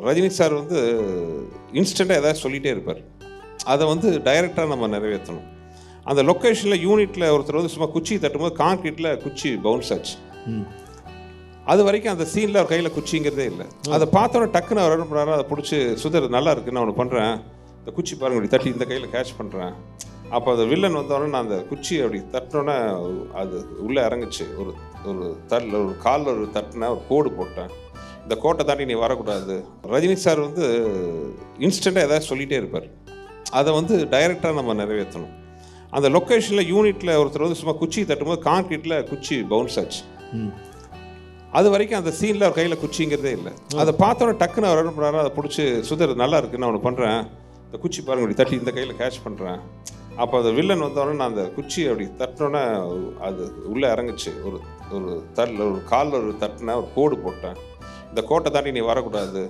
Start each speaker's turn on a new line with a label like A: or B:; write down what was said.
A: Rajini sir வந்து இன்ஸ்டண்ட்டாக ஏதாவது சொல்லிகிட்டே இருப்பார். அதை வந்து டைரெக்டாக நம்ம நிறைவேற்றணும். அந்த லொக்கேஷனில் யூனிட்டில் ஒருத்தர் வந்து சும்மா குச்சி தட்டும்போது கான்க்ரீட்டில் குச்சி பவுன்ஸ் ஆச்சு. அது வரைக்கும் அந்த சீனில் அவர் கையில் குச்சிங்கிறதே இல்லை. அதை பார்த்தோன்னே டக்குன்னு அவர் என்ன பண்ணுறாரு, அதை பிடிச்சி சுதர் நல்லா இருக்குது, நான் ஒன்று பண்ணுறேன், இந்த குச்சி பாருங்க அப்படி தட்டி இந்த கையில் கேட்ச் பண்ணுறேன். அப்போ அந்த வில்லன் வந்தோடனே நான் அந்த குச்சி அப்படி தட்டினோன்னே அது உள்ளே இறங்குச்சு. ஒரு காலில் ஒரு தட்டினேன், ஒரு கோடு போட்டேன், இந்த கோட்டை தாண்டி நீ வரக்கூடாது. ரஜினி சார் வந்து இன்ஸ்டண்ட்டாக ஏதாவது சொல்லிகிட்டே இருப்பார். அதை வந்து டைரெக்டாக நம்ம நிறைவேற்றணும். அந்த லொக்கேஷனில் யூனிட்டில் ஒருத்தர் வந்து சும்மா குச்சி தட்டும்போது கான்க்ரீட்டில் குச்சி பவுன்ஸ் ஆச்சு. அது வரைக்கும் அந்த சீனில் அவர் கையில் குச்சிங்கிறதே இல்லை. அதை பார்த்தோன்னே டக்குன்னு அவர் என்ன பண்ணுறாரு, அதை பிடிச்சி சுதர் நல்லா இருக்குது, நான் ஒன்று பண்ணுறேன், இந்த குச்சி பாருங்க அப்படி தட்டி இந்த கையில் கேட்ச் பண்ணுறேன். அப்போ அந்த வில்லன் வந்தோடனே நான் அந்த குச்சி அப்படி தட்டினோன்னே அது உள்ளே இறங்குச்சு. ஒரு காலில் ஒரு தட்டினேன், ஒரு கோடு போட்டேன், இந்த கோட்டை தாண்டி நீ வரக்கூடாது.